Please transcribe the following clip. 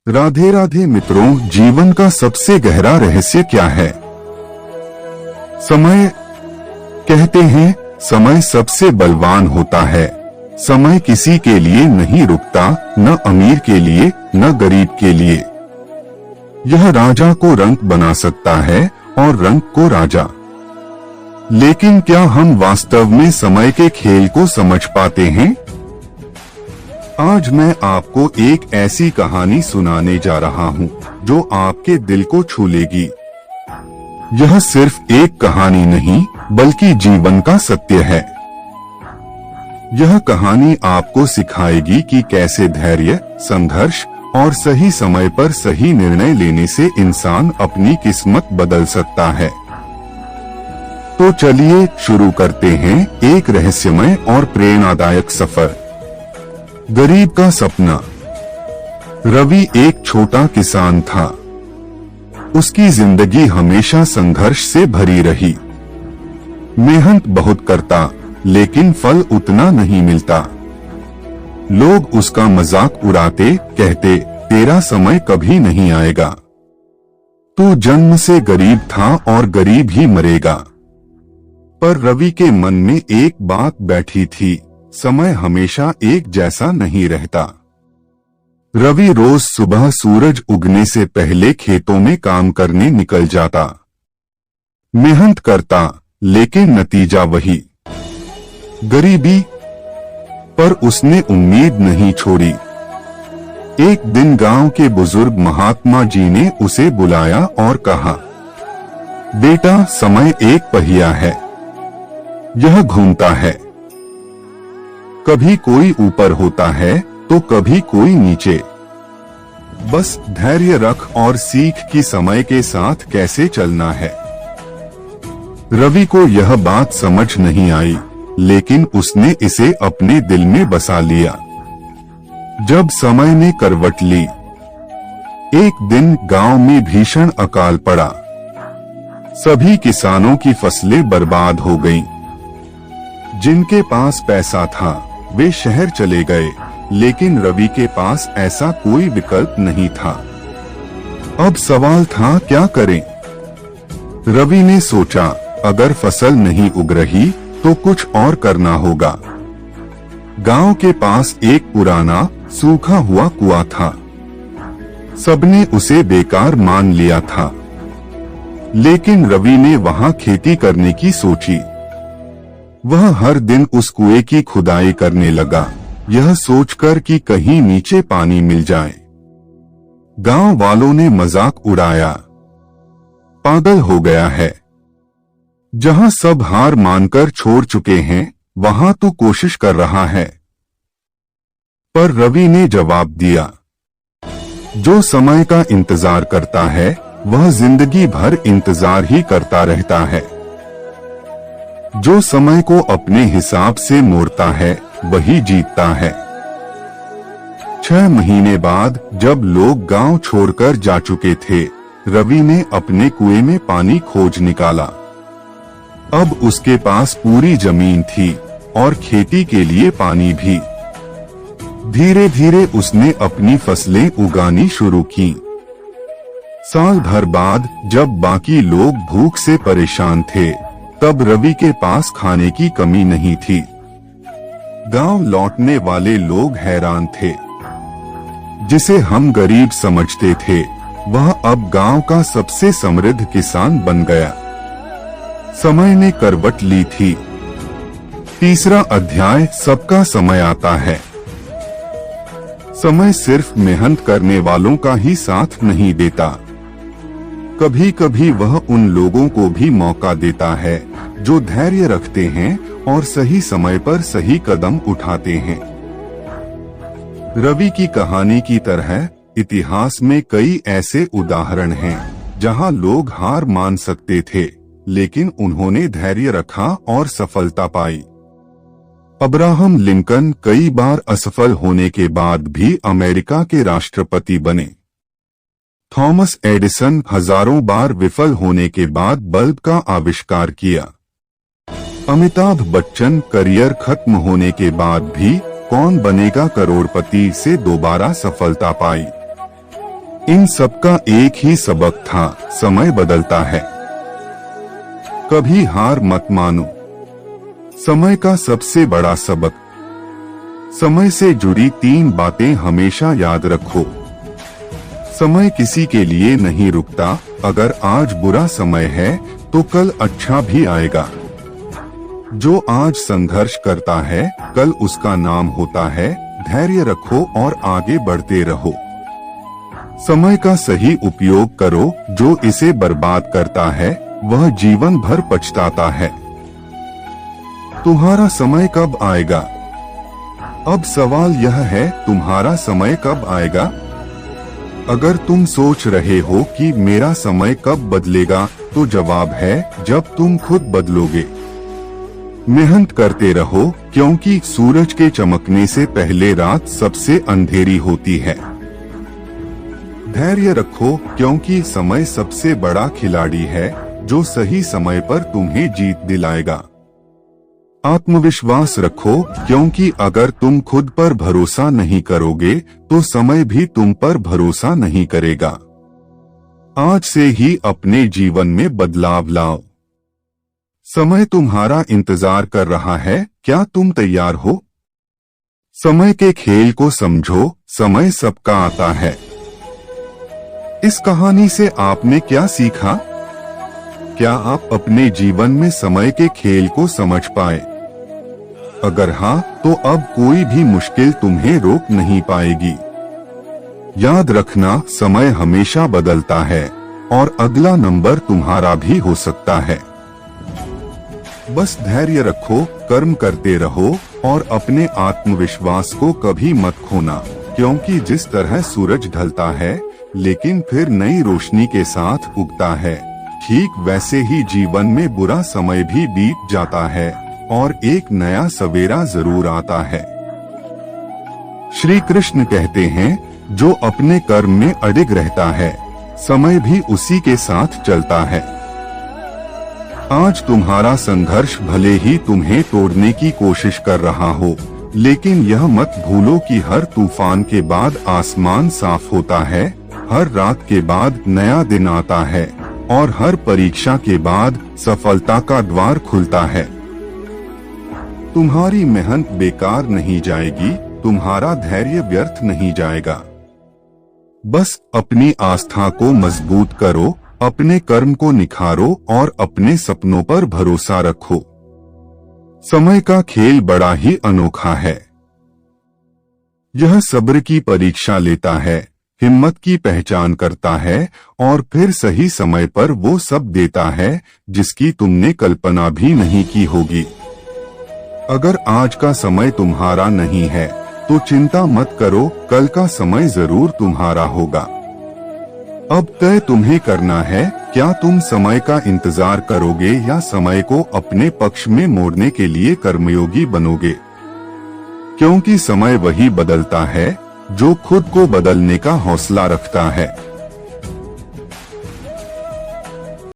राधे राधे मित्रों, जीवन का सबसे गहरा रहस्य क्या है? समय। कहते हैं समय सबसे बलवान होता है। समय किसी के लिए नहीं रुकता, न अमीर के लिए न गरीब के लिए। यह राजा को रंक बना सकता है और रंक को राजा। लेकिन क्या हम वास्तव में समय के खेल को समझ पाते हैं? आज मैं आपको एक ऐसी कहानी सुनाने जा रहा हूं जो आपके दिल को छू लेगी। यह सिर्फ एक कहानी नहीं बल्कि जीवन का सत्य है। यह कहानी आपको सिखाएगी कि कैसे धैर्य, संघर्ष और सही समय पर सही निर्णय लेने से इंसान अपनी किस्मत बदल सकता है। तो चलिए शुरू करते हैं एक रहस्यमय और प्रेरणादायक सफर। गरीब का सपना। रवि एक छोटा किसान था। उसकी जिंदगी हमेशा संघर्ष से भरी रही। मेहनत बहुत करता लेकिन फल उतना नहीं मिलता। लोग उसका मजाक उड़ाते, कहते तेरा समय कभी नहीं आएगा, तू जन्म से गरीब था और गरीब ही मरेगा। पर रवि के मन में एक बात बैठी थी, समय हमेशा एक जैसा नहीं रहता। रवि रोज सुबह सूरज उगने से पहले खेतों में काम करने निकल जाता। मेहनत करता लेकिन नतीजा वही, गरीबी। पर उसने उम्मीद नहीं छोड़ी। एक दिन गांव के बुजुर्ग महात्मा जी ने उसे बुलाया और कहा, बेटा, समय एक पहिया है, यह घूमता है। कभी कोई ऊपर होता है तो कभी कोई नीचे। बस धैर्य रख और सीख कि समय के साथ कैसे चलना है। रवि को यह बात समझ नहीं आई, लेकिन उसने इसे अपने दिल में बसा लिया। जब समय ने करवट ली, एक दिन गांव में भीषण अकाल पड़ा। सभी किसानों की फसलें बर्बाद हो गईं। जिनके पास पैसा था वे शहर चले गए, लेकिन रवि के पास ऐसा कोई विकल्प नहीं था। अब सवाल था, क्या करें? रवि ने सोचा, अगर फसल नहीं उग रही तो कुछ और करना होगा। गांव के पास एक पुराना सूखा हुआ कुआं था। सबने उसे बेकार मान लिया था, लेकिन रवि ने वहां खेती करने की सोची। वह हर दिन उस कुएं की खुदाई करने लगा, यह सोचकर कि कहीं नीचे पानी मिल जाए। गांव वालों ने मजाक उड़ाया, पागल हो गया है। जहां सब हार मानकर छोड़ चुके हैं वहां तो कोशिश कर रहा है। पर रवि ने जवाब दिया, जो समय का इंतजार करता है वह जिंदगी भर इंतजार ही करता रहता है। जो समय को अपने हिसाब से मोड़ता है वही जीतता है। 6 महीने बाद जब लोग गांव छोड़कर जा चुके थे, रवि ने अपने कुएं में पानी खोज निकाला। अब उसके पास पूरी जमीन थी और खेती के लिए पानी भी। धीरे धीरे उसने अपनी फसलें उगानी शुरू की। साल भर बाद जब बाकी लोग भूख से परेशान थे, तब रवि के पास खाने की कमी नहीं थी। गांव लौटने वाले लोग हैरान थे। जिसे हम गरीब समझते थे वह अब गांव का सबसे समृद्ध किसान बन गया। समय ने करवट ली थी। तीसरा अध्याय, सबका समय आता है। समय सिर्फ मेहनत करने वालों का ही साथ नहीं देता, कभी कभी वह उन लोगों को भी मौका देता है जो धैर्य रखते हैं और सही समय पर सही कदम उठाते हैं। रवि की कहानी की तरह इतिहास में कई ऐसे उदाहरण हैं जहां लोग हार मान सकते थे, लेकिन उन्होंने धैर्य रखा और सफलता पाई। अब्राहम लिंकन कई बार असफल होने के बाद भी अमेरिका के राष्ट्रपति बने। थॉमस एडिसन हजारों बार विफल होने के बाद बल्ब का आविष्कार किया। अमिताभ बच्चन करियर खत्म होने के बाद भी कौन बनेगा करोड़पति से दोबारा सफलता पाई। इन सबका एक ही सबक था, समय बदलता है। कभी हार मत मानो। समय का सबसे बड़ा सबक। समय से जुड़ी 3 बातें हमेशा याद रखो। समय किसी के लिए नहीं रुकता। अगर आज बुरा समय है तो कल अच्छा भी आएगा। जो आज संघर्ष करता है कल उसका नाम होता है। धैर्य रखो और आगे बढ़ते रहो। समय का सही उपयोग करो। जो इसे बर्बाद करता है वह जीवन भर पछताता है। तुम्हारा समय कब आएगा? अब सवाल यह है, तुम्हारा समय कब आएगा? अगर तुम सोच रहे हो कि मेरा समय कब बदलेगा, तो जवाब है जब तुम खुद बदलोगे। मेहनत करते रहो, क्योंकि सूरज के चमकने से पहले रात सबसे अंधेरी होती है। धैर्य रखो, क्योंकि समय सबसे बड़ा खिलाड़ी है जो सही समय पर तुम्हें जीत दिलाएगा। आत्मविश्वास रखो, क्योंकि अगर तुम खुद पर भरोसा नहीं करोगे तो समय भी तुम पर भरोसा नहीं करेगा। आज से ही अपने जीवन में बदलाव लाओ। समय तुम्हारा इंतजार कर रहा है। क्या तुम तैयार हो? समय के खेल को समझो। समय सबका आता है। इस कहानी से आपने क्या सीखा? क्या आप अपने जीवन में समय के खेल को समझ पाए? अगर हाँ, तो अब कोई भी मुश्किल तुम्हें रोक नहीं पाएगी। याद रखना, समय हमेशा बदलता है और अगला नंबर तुम्हारा भी हो सकता है। बस धैर्य रखो, कर्म करते रहो और अपने आत्मविश्वास को कभी मत खोना, क्योंकि जिस तरह सूरज ढलता है लेकिन फिर नई रोशनी के साथ उगता है, ठीक वैसे ही जीवन में बुरा समय भी बीत जाता है और एक नया सवेरा जरूर आता है। श्री कृष्ण कहते हैं, जो अपने कर्म में अडिग रहता है, समय भी उसी के साथ चलता है। आज तुम्हारा संघर्ष भले ही तुम्हें तोड़ने की कोशिश कर रहा हो, लेकिन यह मत भूलो कि हर तूफान के बाद आसमान साफ होता है, हर रात के बाद नया दिन आता है और हर परीक्षा के बाद सफलता का द्वार खुलता है। तुम्हारी मेहनत बेकार नहीं जाएगी, तुम्हारा धैर्य व्यर्थ नहीं जाएगा। बस अपनी आस्था को मजबूत करो, अपने कर्म को निखारो और अपने सपनों पर भरोसा रखो। समय का खेल बड़ा ही अनोखा है। यह सब्र की परीक्षा लेता है, हिम्मत की पहचान करता है और फिर सही समय पर वो सब देता है जिसकी तुमने कल्पना भी नहीं की होगी। अगर आज का समय तुम्हारा नहीं है तो चिंता मत करो, कल का समय जरूर तुम्हारा होगा। अब तय तुम्हें करना है, क्या तुम समय का इंतजार करोगे या समय को अपने पक्ष में मोड़ने के लिए कर्मयोगी बनोगे? क्योंकि समय वही बदलता है जो खुद को बदलने का हौसला रखता है।